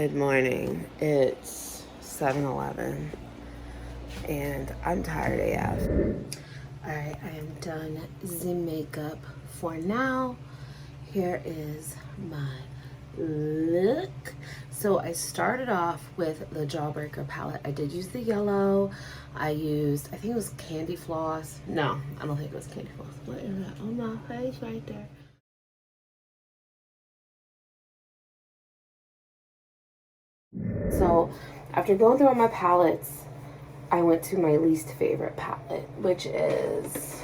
Good morning. It's 7:11 and I'm tired AF. Alright, I am done the makeup for now. Here is my look. So I started off with the Jawbreaker palette. I did use the yellow. I used, I think it was Candy Floss. No, I don't think it was Candy Floss. What is that on my face right there? So after going through all my palettes, I went to my least favorite palette, which is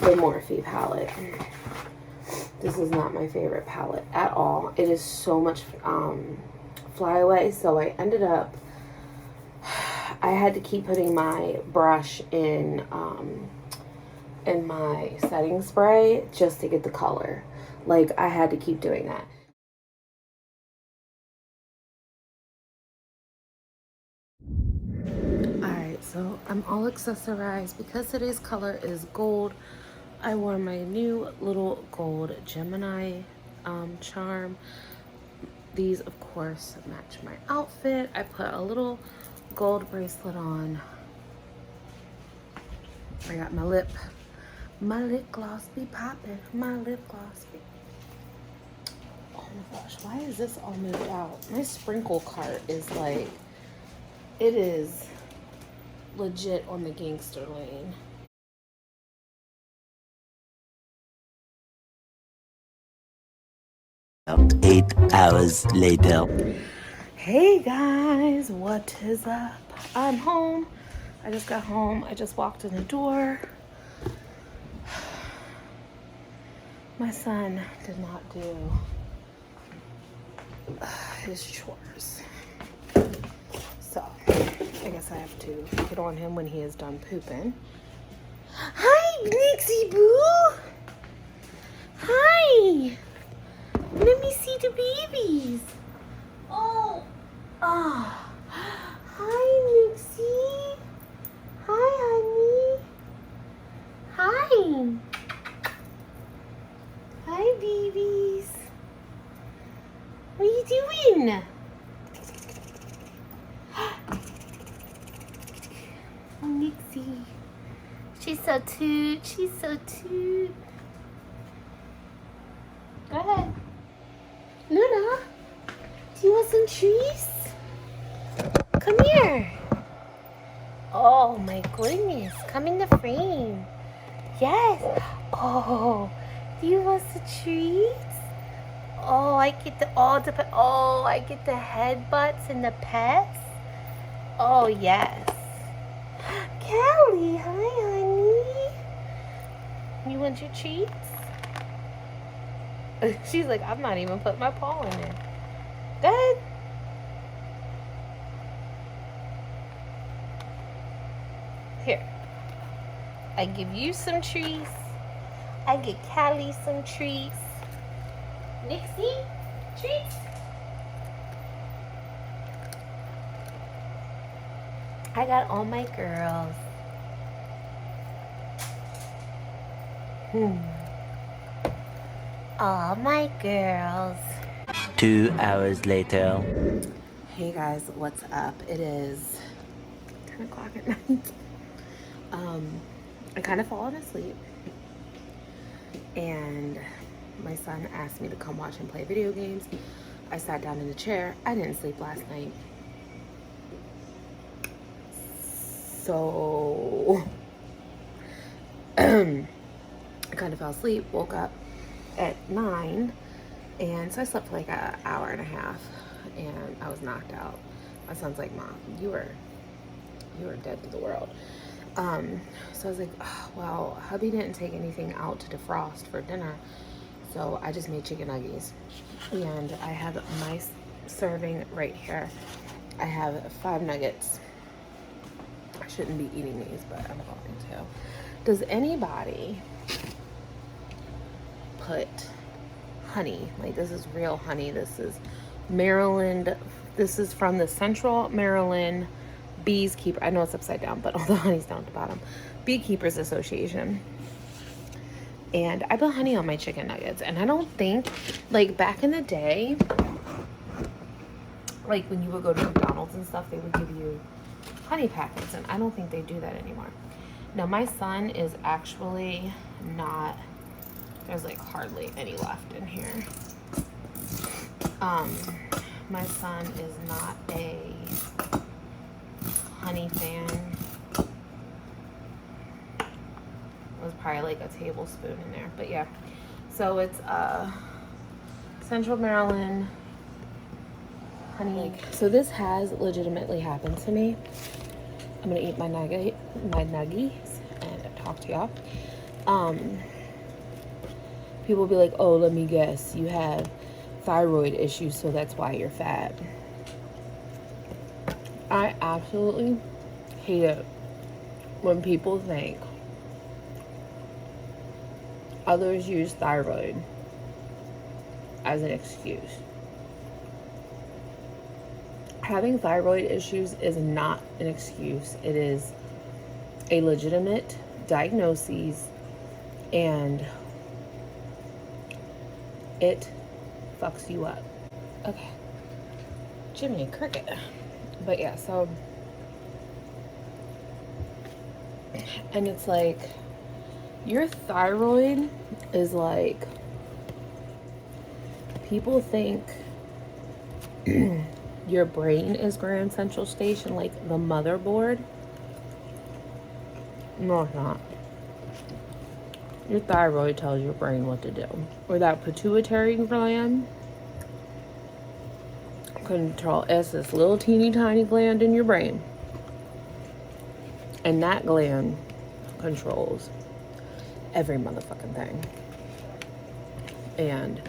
the Morphe palette. This is not my favorite palette at all. It is so much flyaway, so I ended up, I had to keep putting my brush in my setting spray just to get the color. Like, I had to keep doing that. So I'm all accessorized because today's color is gold. I wore my new little gold Gemini charm. These, of course, match my outfit. I put a little gold bracelet on. I got my lip gloss be popping. My lip gloss be. Oh my gosh, why is this all moved out? My sprinkle cart is like, it is legit on the gangster lane. About 8 hours later. Hey guys, what is up? I'm home. I just got home. I just walked in the door. My son did not do his chores. So I guess I have to get on him when he is done pooping. Hi, Nixie Boo! Hi! Let me see the babies. Oh! Ah! Hi, Nixie! Hi, honey! Hi! Hi, babies! What are you doing? Nixie. She's so cute. She's so cute. Go ahead. Luna, do you want some trees? Come here. Oh my goodness. Come in the frame. Yes. Oh, do you want some trees? Oh, I get the I get the headbutts and the pets. Oh yes. Callie, hi honey. You want your treats? She's like, I'm not even putting my paw in it. Go ahead. Here. I give you some treats. I get Callie some treats. Nixie, treats. I got all my girls. All my girls. 2 hours later. Hey guys, what's up? It is 10 o'clock at night. I kind of fallen asleep. And my son asked me to come watch him play video games. I sat down in the chair. I didn't sleep last night. So I kind of fell asleep, woke up at 9, and so I slept for like an hour and a half, and I was knocked out. My son's like, Mom, you were dead to the world. So I was like, oh, well, hubby didn't take anything out to defrost for dinner, so I just made chicken nuggets, and I have my serving right here. I have 5 nuggets. I shouldn't be eating these, but I'm going to. Does anybody put honey? Like, this is real honey. This is Maryland. This is from the Central Maryland Bees Keeper. I know it's upside down, but all the honey's down at the bottom. Beekeepers Association. And I put honey on my chicken nuggets. And I don't think, like, back in the day, like when you would go to McDonald's and stuff, they would give you honey packets, and I don't think they do that anymore. Now my son is actually not, there's like hardly any left in here. My son is not a honey fan. It was probably like a tablespoon in there, but yeah. So it's Central Maryland honey. So this has legitimately happened to me. I'm gonna eat my nuggies and talk to y'all. People will be like, oh, let me guess, you have thyroid issues, so that's why you're fat. I absolutely hate it when people think others use thyroid as an excuse. Having thyroid issues is not an excuse. It is a legitimate diagnosis, and it fucks you up. Okay. Jiminy Cricket. But yeah, so, and it's like, your thyroid is like, people think your brain is Grand Central Station, like the motherboard. No, it's not. Your thyroid tells your brain what to do. Or that pituitary gland control. It's this little teeny tiny gland in your brain. And that gland controls every motherfucking thing. And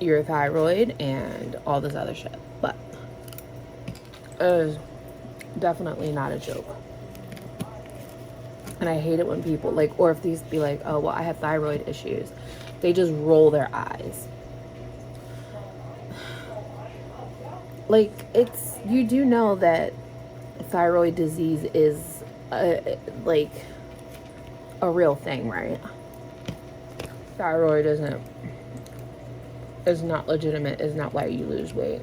your thyroid and all this other shit. But it is definitely not a joke. And I hate it when people like, or if these be like, oh, well, I have thyroid issues, they just roll their eyes. Like, it's, you do know that thyroid disease is like a real thing, right? Thyroid is not legitimate, is not why you lose weight.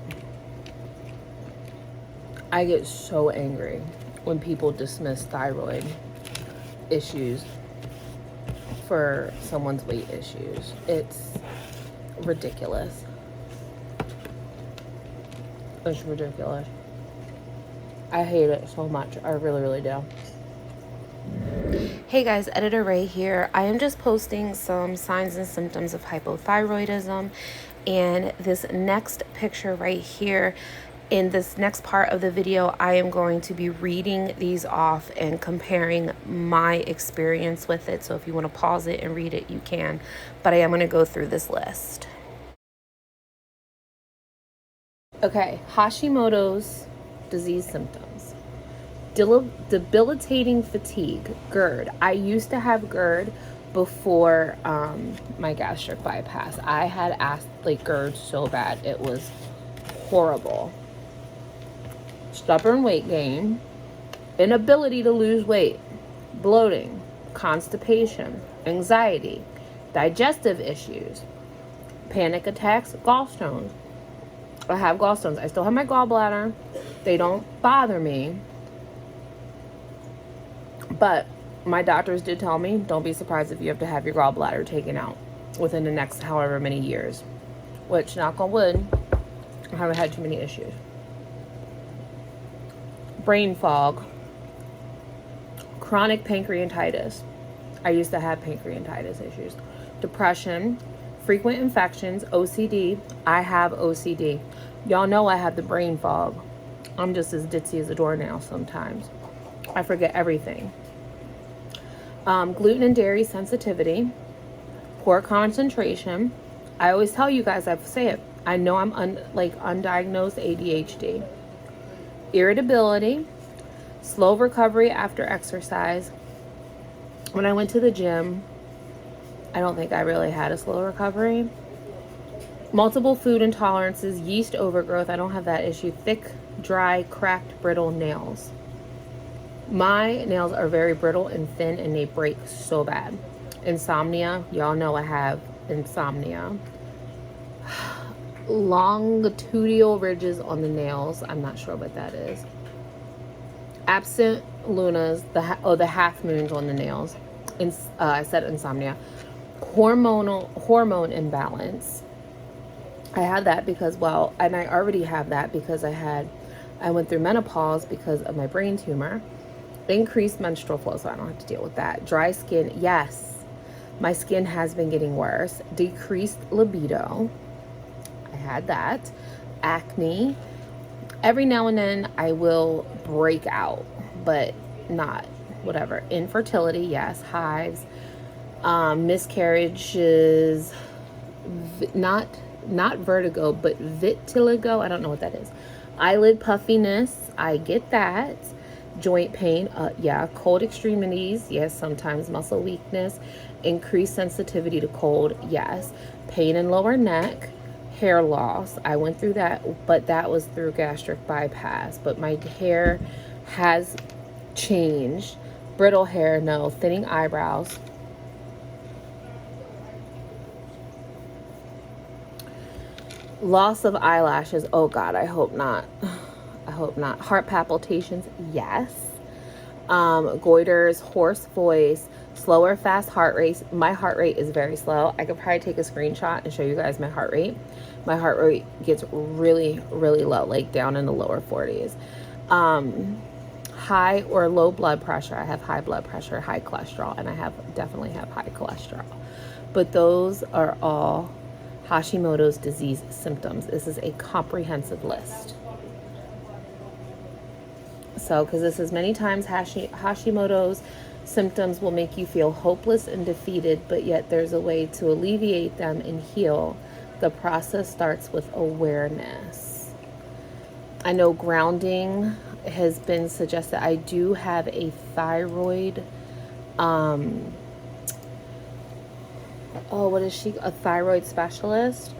I get so angry when people dismiss thyroid issues for someone's weight issues. It's ridiculous. It's ridiculous. I hate it so much. I really, really do. Hey guys, Editor Ray here. I am just posting some signs and symptoms of hypothyroidism, and this next picture right here, in this next part of the video, I am going to be reading these off and comparing my experience with it. So if you want to pause it and read it, you can. But I am going to go through this list. Okay, Hashimoto's disease symptoms. Debilitating fatigue, GERD. I used to have GERD before my gastric bypass. I had GERD so bad. It was horrible. Stubborn weight gain, inability to lose weight, bloating, constipation, anxiety, digestive issues, panic attacks, gallstones. I have gallstones. I still have my gallbladder. They don't bother me. But my doctors did tell me, don't be surprised if you have to have your gallbladder taken out within the next however many years. Which, knock on wood, I haven't had too many issues. Brain fog, chronic pancreatitis. I used to have pancreatitis issues. Depression, frequent infections, OCD. I have OCD. Y'all know I have the brain fog. I'm just as ditzy as a doornail sometimes. I forget everything. Gluten and dairy sensitivity, poor concentration. I always tell you guys, I say it. I know I'm undiagnosed ADHD. Irritability, slow recovery after exercise. When I went to the gym, I don't think I really had a slow recovery. Multiple food intolerances, yeast overgrowth. I don't have that issue. Thick, dry, cracked, brittle nails. My nails are very brittle and thin, and they break so bad. Insomnia. Y'all know I have insomnia. longitudinal ridges on the nails. I'm not sure what that is. Absent lunas, the half moons on the nails. I said insomnia. Hormone imbalance. I had that because, well, and I already have that because I went through menopause because of my brain tumor. Increased menstrual flow, so I don't have to deal with that. Dry skin, yes. My skin has been getting worse. Decreased libido. I had that. Acne. Every now and then I will break out, but not whatever. Infertility, yes. Hives. Miscarriages. Not vertigo, but vitiligo. I don't know what that is. Eyelid puffiness. I get that. Joint pain. Yeah. Cold extremities. Yes. Sometimes muscle weakness. Increased sensitivity to cold. Yes. Pain in lower neck. Hair loss. I went through that, but that was through gastric bypass. But my hair has changed. Brittle hair, no. Thinning eyebrows. Loss of eyelashes. Oh God, I hope not. I hope not. Heart palpitations, yes. Goiters, hoarse voice, slower, fast heart rate. My heart rate is very slow. I could probably take a screenshot and show you guys my heart rate. My heart rate gets really, really low, like down in the lower 40s. High or low blood pressure. I have high blood pressure, high cholesterol, and I definitely have high cholesterol. But those are all Hashimoto's disease symptoms. This is a comprehensive list. So, because this is many times Hashimoto's symptoms will make you feel hopeless and defeated, but yet there's a way to alleviate them and heal. The process starts with awareness. I know grounding has been suggested. I do have a thyroid, what is she? A thyroid specialist.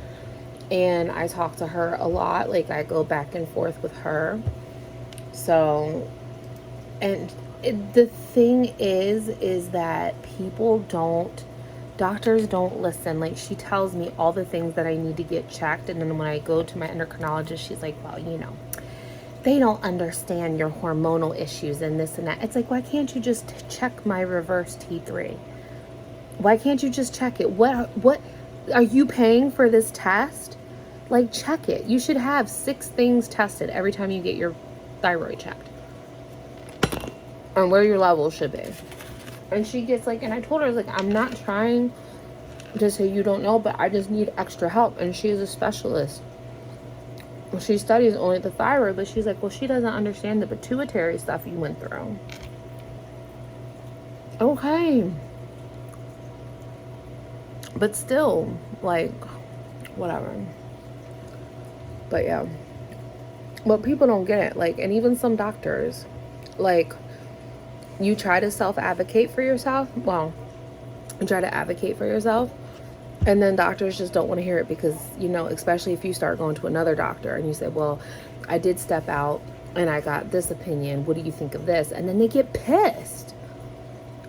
And I talk to her a lot. Like, I go back and forth with her. So, and the thing is that doctors don't listen. Like, she tells me all the things that I need to get checked. And then when I go to my endocrinologist, she's like, well, they don't understand your hormonal issues and this and that. It's like, why can't you just check my reverse T3? Why can't you just check it? What are you paying for this test? Like, check it. You should have 6 things tested every time you get your thyroid checked and where your levels should be. And she gets like, and I told her, like, I'm not trying to say you don't know, but I just need extra help. And she is a specialist. She studies only the thyroid, but she's like, well, she doesn't understand the pituitary stuff you went through. Okay. But still, like, whatever. But yeah. But people don't get it. Like, and even some doctors, like, you try to self-advocate for yourself. Well, you try to advocate for yourself. And then doctors just don't want to hear it because, especially if you start going to another doctor and you say, well, I did step out and I got this opinion. What do you think of this? And then they get pissed.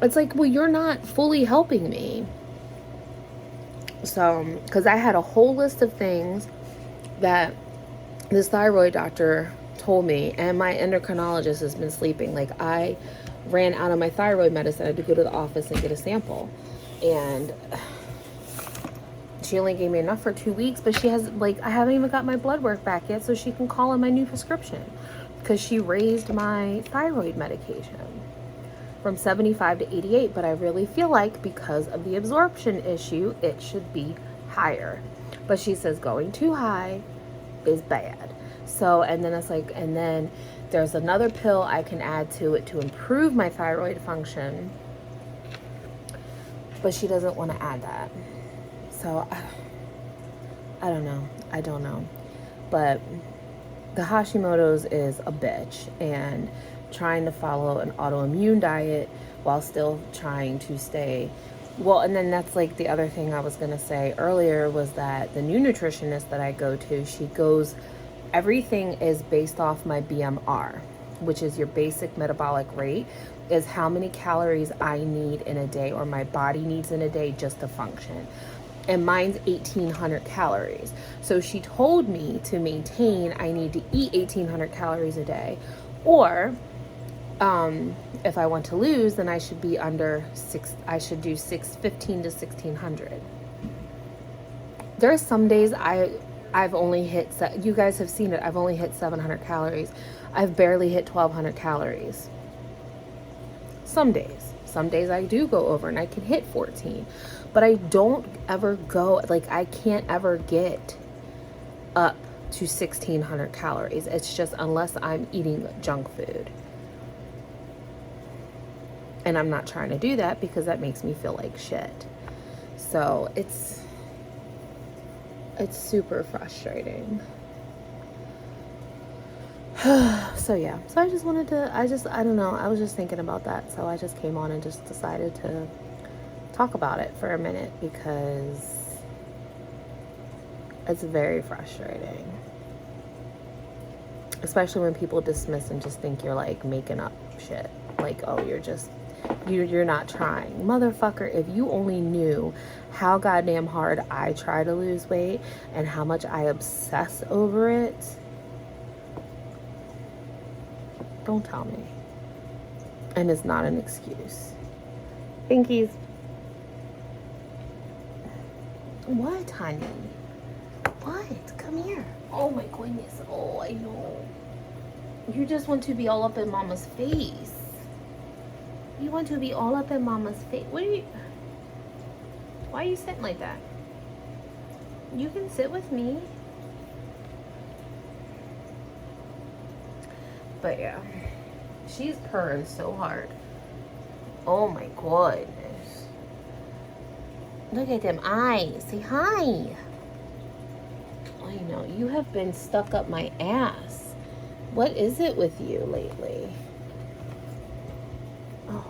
It's like, well, you're not fully helping me. So, because I had a whole list of things that this thyroid doctor told me, and my endocrinologist has been sleeping. Like, I ran out of my thyroid medicine. I had to go to the office and get a sample. And she only gave me enough for 2 weeks, but she has, like, I haven't even got my blood work back yet, so she can call in my new prescription because she raised my thyroid medication from 75 to 88. But I really feel like because of the absorption issue, it should be higher. But she says going too high is bad. So, and then it's like, and then there's another pill I can add to it to improve my thyroid function, but she doesn't want to add that. So I don't know. But the Hashimoto's is a bitch, and trying to follow an autoimmune diet while still trying to stay well. And then that's like the other thing I was going to say earlier was that the new nutritionist that I go to, everything is based off my BMR, which is your basic metabolic rate, is how many calories I need in a day or my body needs in a day just to function. and mine's 1,800 calories. So she told me to maintain, I need to eat 1,800 calories a day, or if I want to lose, then I should be under I should do 15 to 1,600. There are some days I've only hit, you guys have seen it, I've only hit 700 calories. I've barely hit 1,200 calories. Some days I do go over and I can hit 14, but I don't ever go, like I can't ever get up to 1,600 calories. It's just unless I'm eating junk food. And I'm not trying to do that because that makes me feel like shit. So it's super frustrating. So yeah, so I just wanted to, I don't know, I was just thinking about that. So I just came on and just decided to talk about it for a minute because it's very frustrating. Especially when people dismiss and just think you're like making up shit. Like, oh, you're not trying. Motherfucker, if you only knew how goddamn hard I try to lose weight and how much I obsess over it, don't tell me. And it's not an excuse. Pinkies. What, honey? What? Come here. Oh my goodness. Oh, I know. You just want to be all up in mama's face. You want to be all up in mama's face. Why are you sitting like that? You can sit with me. But yeah, she's purring so hard. Oh my goodness. Look at them eyes. Say hi. I know, you have been stuck up my ass. What is it with you lately? Oh,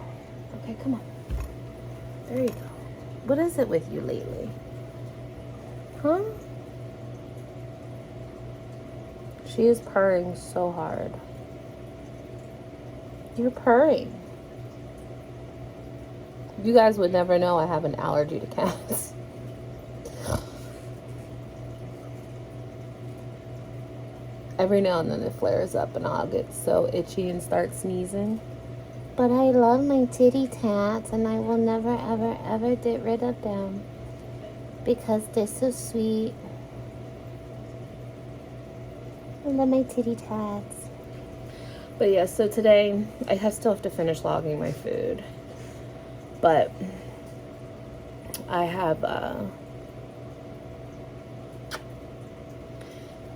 okay, come on. There you go. What is it with you lately? Huh? She is purring so hard. You're purring. You guys would never know I have an allergy to cats. Every now and then it flares up and I'll get so itchy and start sneezing. But I love my titty tats and I will never, ever, ever get rid of them because they're so sweet. I love my titty tats. But yeah, so today I still have to finish logging my food. But I have,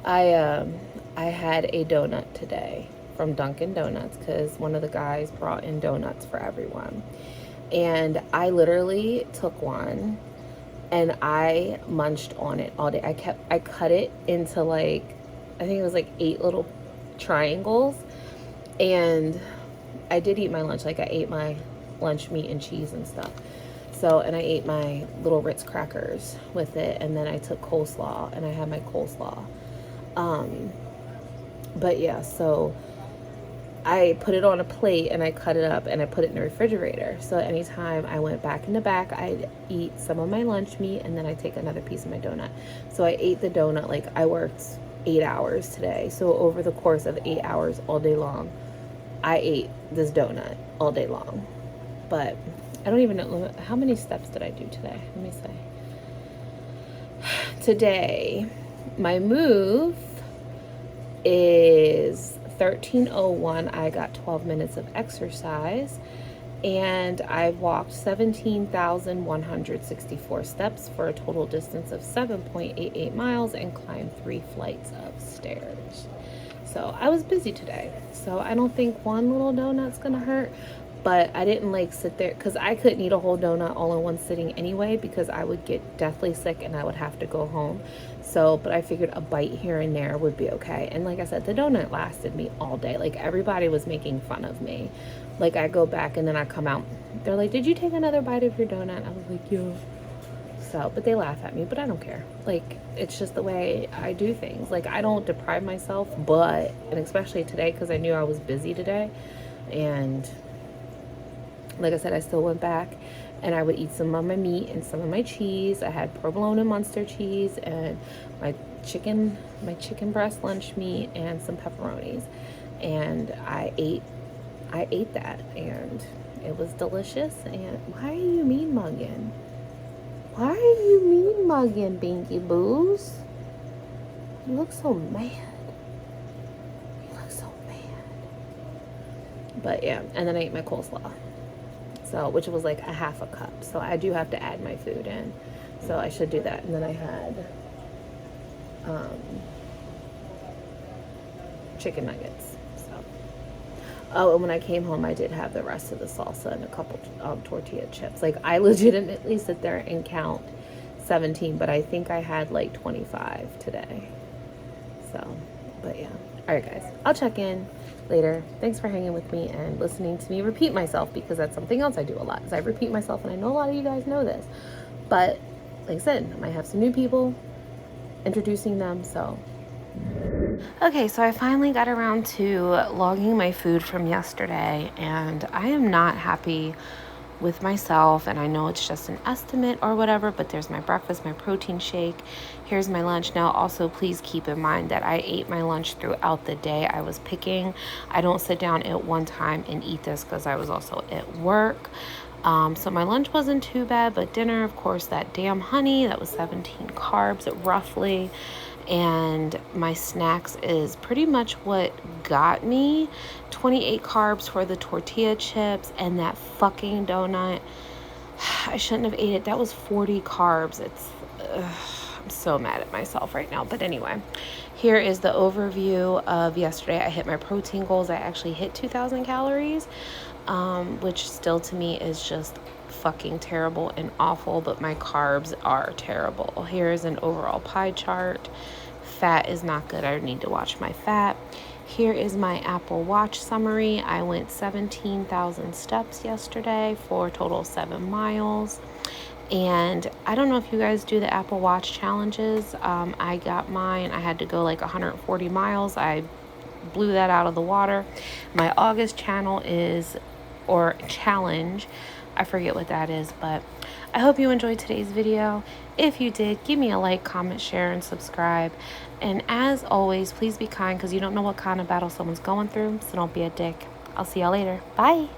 I had a donut today from Dunkin' Donuts because one of the guys brought in donuts for everyone. And I literally took one and I munched on it all day. I cut it into like, I think it was like 8 little triangles. And I did eat my lunch. Like I ate my lunch meat and cheese and stuff. So, and I ate my little Ritz crackers with it. And then I took coleslaw and I had my coleslaw. But yeah, so I put it on a plate and I cut it up and I put it in the refrigerator. So anytime I went back in the back, I'd eat some of my lunch meat and then I'd take another piece of my donut. So I ate the donut, like I worked 8 hours today. So over the course of 8 hours all day long, I ate this donut all day long. But I don't even know, how many steps did I do today? Let me see. Today, my move is 13:01. I got 12 minutes of exercise and I walked 17,164 steps for a total distance of 7.88 miles and climbed 3 flights of stairs. So I was busy today. So I don't think one little donut's gonna hurt, but I didn't like sit there because I couldn't eat a whole donut all in one sitting anyway because I would get deathly sick and I would have to go home. So, but I figured a bite here and there would be okay. And like I said, the donut lasted me all day. Like everybody was making fun of me. Like I go back and then I come out. They're like, did you take another bite of your donut? I was like, yeah. So, but they laugh at me, but I don't care. Like, it's just the way I do things. Like, I don't deprive myself, and especially today because I knew I was busy today. And like I said, I still went back and I would eat some of my meat and some of my cheese. I had provolone and Munster cheese and my chicken breast lunch meat and some pepperonis, and I ate that, and it was delicious. And why are you mean mugging? Why are you mean mugging, Binky Boos? You look so mad. You look so mad. But yeah, and then I ate my coleslaw. So, which was like a half a cup. So I do have to add my food in. So I should do that. And then I had chicken nuggets. So, oh, and when I came home, I did have the rest of the salsa and a couple tortilla chips. Like, I legitimately sit there and count 17, but I think I had like 25 today. So, but yeah. All right, guys, I'll check in later. Thanks for hanging with me and listening to me repeat myself, because that's something else I do a lot, is I repeat myself, and I know a lot of you guys know this, but like I said, I might have some new people, introducing them. So okay, so I finally got around to logging my food from yesterday, and I am not happy with myself, and I know it's just an estimate or whatever, but there's my breakfast, my protein shake, here's my lunch. Now also, please keep in mind that I ate my lunch throughout the day. I was picking. I don't sit down at one time and eat this because I was also at work. So my lunch wasn't too bad, but dinner, of course, that damn honey, that was 17 carbs roughly. And my snacks is pretty much what got me. 28 carbs for the tortilla chips, and that fucking donut, I shouldn't have ate it. That was 40 carbs. I'm so mad at myself right now. But anyway, here is the overview of yesterday. I hit my protein goals. I actually hit 2,000 calories, which still to me is just fucking terrible and awful, but my carbs are terrible. Here's an overall pie chart. Fat is not good. I need to watch my fat. Here is my Apple Watch summary. I went 17,000 steps yesterday for a total of 7 miles. And I don't know if you guys do the Apple Watch challenges. I got mine. I had to go like 140 miles. I blew that out of the water. My August challenge, I forget what that is, but I hope you enjoyed today's video. If you did, give me a like, comment, share, and subscribe. And as always, please be kind, because you don't know what kind of battle someone's going through, so don't be a dick. I'll see y'all later. Bye.